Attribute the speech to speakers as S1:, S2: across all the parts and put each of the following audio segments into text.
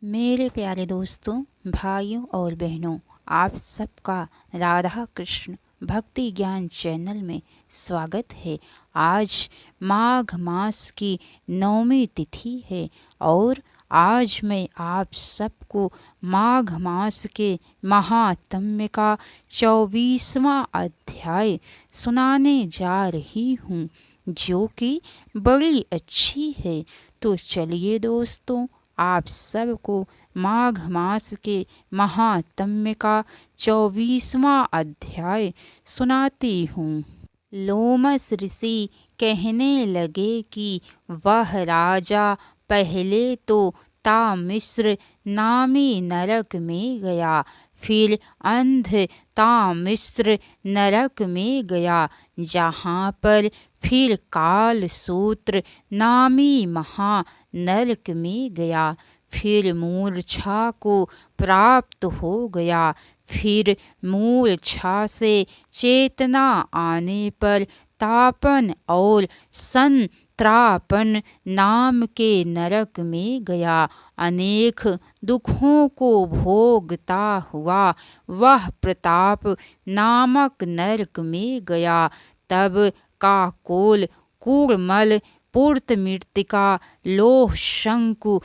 S1: मेरे प्यारे दोस्तों, भाइयों और बहनों, आप सबका राधा कृष्ण भक्ति ज्ञान चैनल में स्वागत है। आज माघ मास की 9वीं तिथि है और आज मैं आप सबको माघ मास के महात्म्य का 24वां अध्याय सुनाने जा रही हूँ, जो कि बड़ी अच्छी है। तो चलिए दोस्तों, आप सबको माघ मास के महात्म्य का 24वां अध्याय सुनाती हूँ। लोमस ऋषि कहने लगे कि वह राजा पहले तो तामिस्र नामी नरक में गया, फिर अंध तामिस्र नरक में गया, जहाँ पर फिर काल सूत्र नामी महा नरक में गया, फिर मूर्छा को प्राप्त हो गया, फिर मूर्छा से चेतना आने पर तापन और संत्रापन नाम के नरक में गया। अनेक दुखों को भोगता हुआ वह प्रताप नामक नरक में गया। तब काकोल, कूर्मल, पूर्त मृत्तिका, लोह शंकु,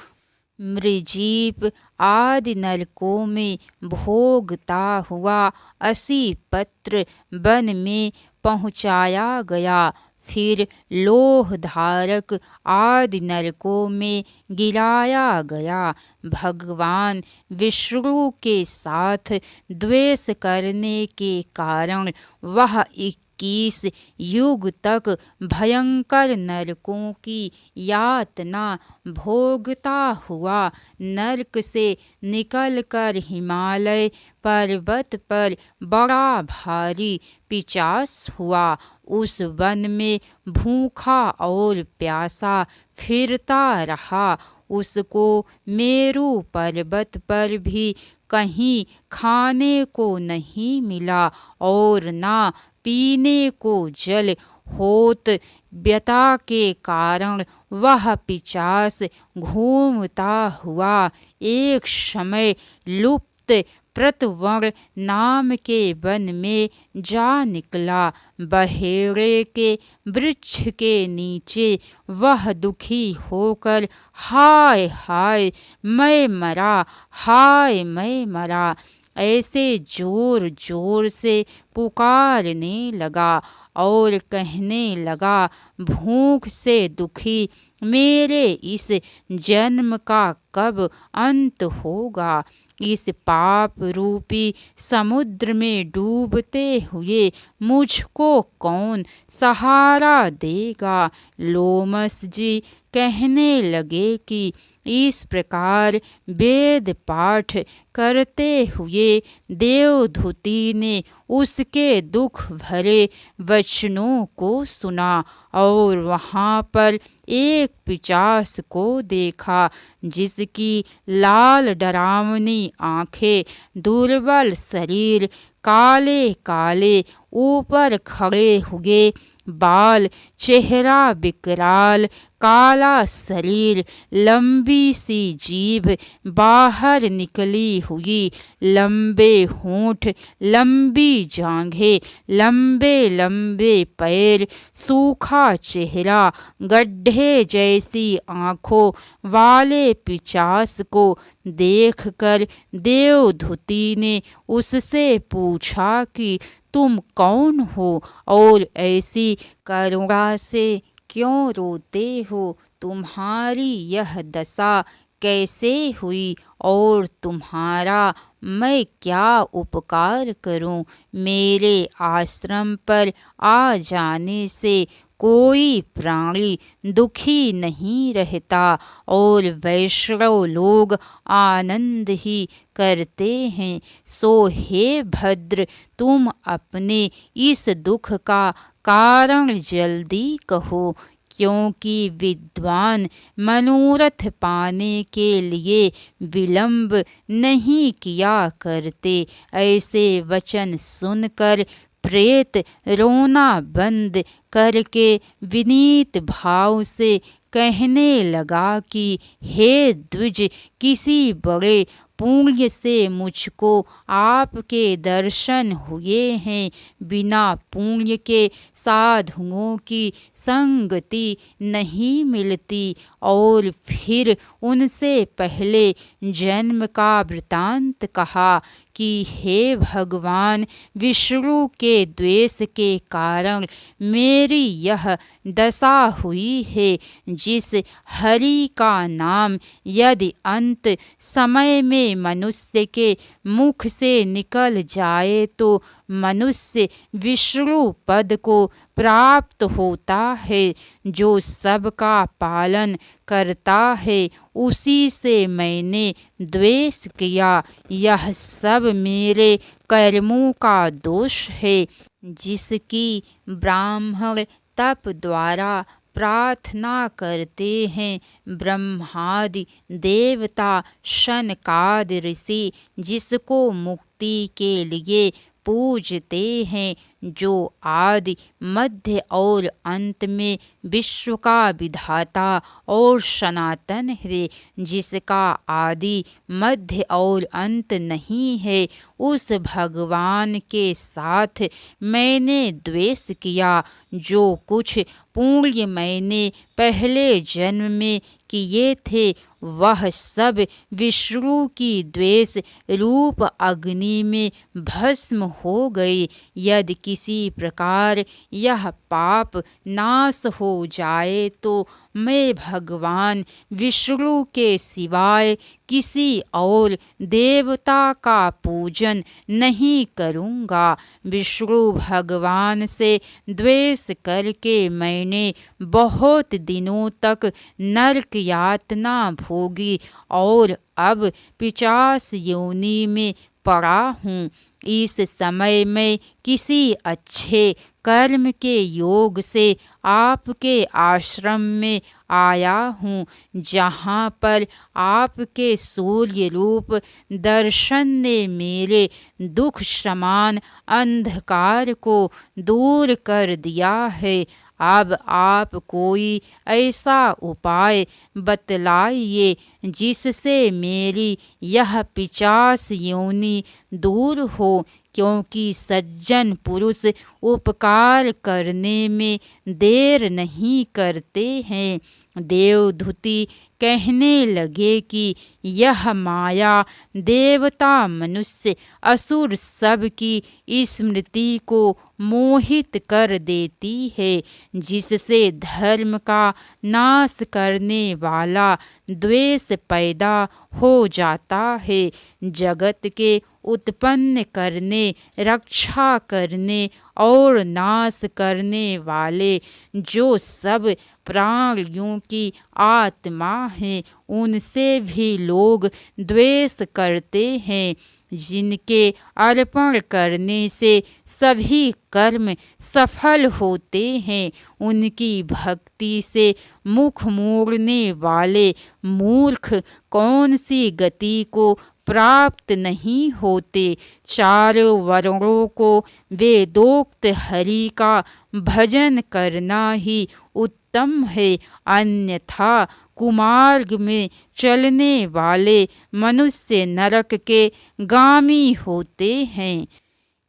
S1: मृजीप आदि नरकों में भोगता हुआ 80 पत्र वन में पहुँचाया गया। फिर लोह धारक आदि नरकों में गिराया गया। भगवान विष्णु के साथ द्वेष करने के कारण वह 21 युग तक भयंकर नरकों की यातना भोगता हुआ नरक से निकलकर हिमालय पर्वत पर बड़ा भारी पिचास हुआ। उस वन में भूखा और प्यासा फिरता रहा। उसको मेरू पर्वत पर भी कहीं खाने को नहीं मिला और ना पीने को जल। होत व्यथा के कारण वह पिचास घूमता हुआ एक समय लुप्त प्रतवर्ण नाम के वन में जा निकला। बहेड़े के वृक्ष के नीचे वह दुखी होकर हाय हाय मैं मरा, हाय मैं मरा ऐसे जोर जोर से पुकारने लगा और कहने लगा, भूख से दुखी मेरे इस जन्म का कब अंत होगा। इस पाप रूपी समुद्र में डूबते हुए मुझको कौन सहारा देगा। लोमस जी कहने लगे कि इस प्रकार वेद पाठ करते हुए देवधूति ने उसके दुख भरे वचनों को सुना और वहाँ पर एक पिशाच को देखा, जिसकी लाल डरावनी आंखें, दुर्बल शरीर, काले काले ऊपर खड़े हुए बाल, चेहरा विकराल, काला शरीर, लंबी सी जीभ, बाहर निकली हुई, लंबे होंठ, लंबी जांघें, लंबे लंबे पैर, सूखा चेहरा, गड्ढे जैसी आंखों वाले पिशाच को देखकर देवधूति ने उससे पूछा कि तुम कौन हो और ऐसी करुणा से क्यों रोते हो। तुम्हारी यह दशा कैसे हुई और तुम्हारा मैं क्या उपकार करूं। मेरे आश्रम पर आ जाने से कोई प्राणी दुखी नहीं रहता और वैष्णव लोग आनंद ही करते हैं। सो हे भद्र, तुम अपने इस दुख का कारण जल्दी कहो, क्योंकि विद्वान मनोरथ पाने के लिए विलंब नहीं किया करते। ऐसे वचन सुनकर प्रेत रोना बंद करके विनीत भाव से कहने लगा कि हे द्विज, किसी बड़े पुण्य से मुझको आपके दर्शन हुए हैं। बिना पुण्य के साधुओं की संगति नहीं मिलती। और फिर उनसे पहले जन्म का वृतांत कहा कि हे भगवान, विष्णु के द्वेष के कारण मेरी यह दशा हुई है। जिस हरि का नाम यदि अंत समय में मनुष्य के मुख से निकल जाए तो मनुष्य विष्णु पद को प्राप्त होता है। जो सबका पालन करता है उसी से मैंने द्वेष किया। यह सब मेरे कर्मों का दोष है, जिसकी ब्राह्मण तप द्वारा प्रार्थना करते हैं। ब्रह्मादि देवता, शनकादि ऋषि जिसको मुक्ति के लिए पूजते हैं, जो आदि मध्य और अंत में विश्व का विधाता और सनातन है, जिसका आदि मध्य और अंत नहीं है, उस भगवान के साथ मैंने द्वेष किया। जो कुछ पुण्य मैंने पहले जन्म में किए थे वह सब विष्णु की द्वेष रूप अग्नि में भस्म हो गई। यदि किसी प्रकार यह पाप नाश हो जाए तो मैं भगवान विष्णु के सिवाय किसी और देवता का पूजन नहीं करूँगा। विष्णु भगवान से द्वेष करके मैंने बहुत दिनों तक नरक यातना भोगी और अब 50 योनि में पड़ा हूँ। इस समय मैं किसी अच्छे कर्म के योग से आपके आश्रम में आया हूँ, जहाँ पर आपके सूर्य रूप दर्शन ने मेरे दुख समान अंधकार को दूर कर दिया है। अब आप कोई ऐसा उपाय बतलाइए जिससे मेरी यह 50 योनि दूर हो, क्योंकि सज्जन पुरुष उपकार करने में देर नहीं करते हैं। देवधूति कहने लगे कि यह माया देवता, मनुष्य, असुर सब की स्मृति को मोहित कर देती है, जिससे धर्म का नाश करने वाला द्वेष पैदा हो जाता है। जगत के उत्पन्न करने, रक्षा करने और नाश करने वाले जो सब प्राणियों की आत्मा हैं, उनसे भी लोग द्वेष करते हैं। जिनके अर्पण करने से सभी कर्म सफल होते हैं, उनकी भक्ति से मुख मोड़ने वाले मूर्ख कौन सी गति को प्राप्त नहीं होते। चारों वर्णों को वेदोक्त हरि का भजन करना ही उत्तम है, अन्यथा कुमार्ग में चलने वाले मनुष्य नरक के गामी होते हैं।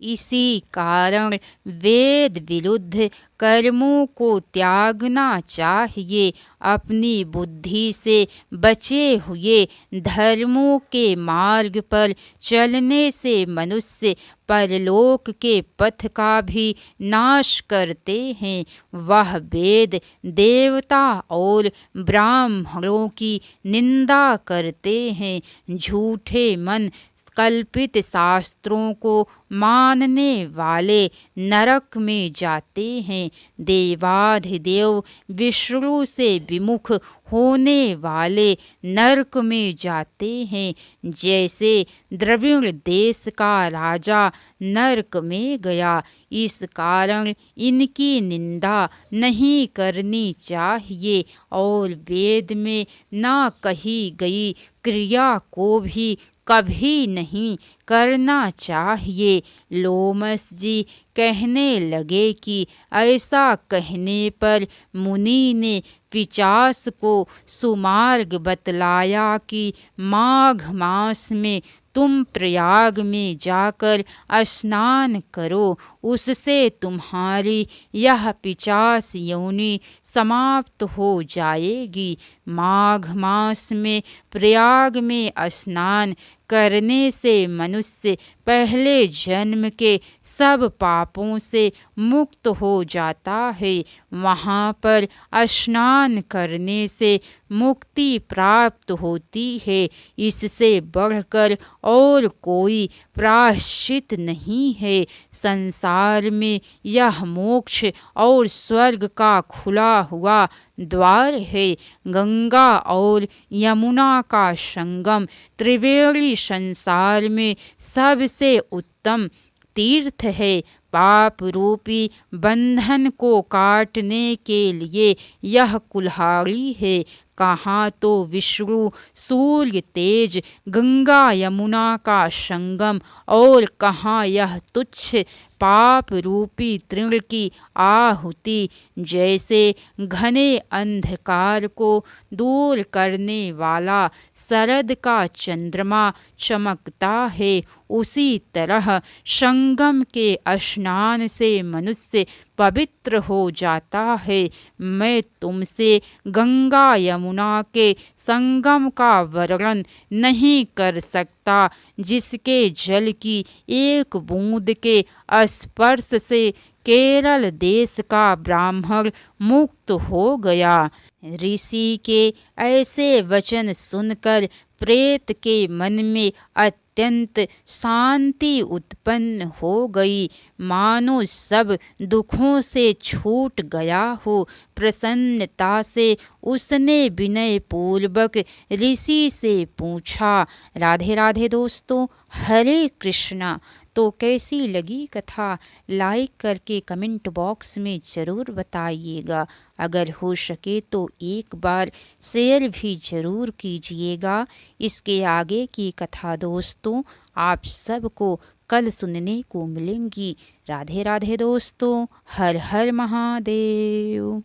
S1: इसी कारण वेद विरुद्ध कर्मों को त्यागना चाहिए। अपनी बुद्धि से बचे हुए धर्मों के मार्ग पर चलने से मनुष्य परलोक के पथ का भी नाश करते हैं। वह वेद, देवता और ब्राह्मणों की निंदा करते हैं। झूठे मन कल्पित शास्त्रों को मानने वाले नरक में जाते हैं। देवाधिदेव विष्णु से विमुख होने वाले नरक में जाते हैं। जैसे द्रविड़ देश का राजा नरक में गया, इस कारण इनकी निंदा नहीं करनी चाहिए और वेद में ना कही गई क्रिया को भी कभी नहीं करना चाहिए। लोमस जी कहने लगे कि ऐसा कहने पर मुनि ने पिशाच को सुमार्ग बतलाया कि माघ मास में तुम प्रयाग में जाकर स्नान करो, उससे तुम्हारी यह पिशाच योनि समाप्त हो जाएगी। माघ मास में प्रयाग में स्नान करने से मनुष्य पहले जन्म के सब पापों से मुक्त हो जाता है। वहाँ पर स्नान करने से मुक्ति प्राप्त होती है। इससे बढ़कर और कोई प्रायश्चित नहीं है। संसार में यह मोक्ष और स्वर्ग का खुला हुआ द्वार है। गंगा और यमुना का संगम त्रिवेणी संसार में सबसे उत्तम तीर्थ है। पाप रूपी बंधन को काटने के लिए यह कुल्हाड़ी है। कहाँ तो विष्णु सूर्य तेज गंगा यमुना का संगम, और कहाँ यह तुच्छ पाप रूपी तृण की आहुति। जैसे घने अंधकार को दूर करने वाला शरद का चंद्रमा चमकता है, उसी तरह संगम के स्नान से मनुष्य पवित्र हो जाता है। मैं तुमसे गंगा यमुना के संगम का वर्णन नहीं कर सकता, जिसके जल की एक बूंद के स्पर्श से केरल देश का ब्राह्मण मुक्त हो गया। ऋषि के ऐसे वचन सुनकर प्रेत के मन में अत्यंत शांति उत्पन्न हो गई, मानो सब दुखों से छूट गया हो। प्रसन्नता से उसने विनय पूर्वक ऋषि से पूछा, राधे राधे दोस्तों, हरे कृष्णा। तो कैसी लगी कथा, लाइक करके कमेंट बॉक्स में ज़रूर बताइएगा। अगर हो सके तो एक बार शेयर भी ज़रूर कीजिएगा। इसके आगे की कथा दोस्तों आप सबको कल सुनने को मिलेंगी। राधे राधे दोस्तों, हर हर महादेव।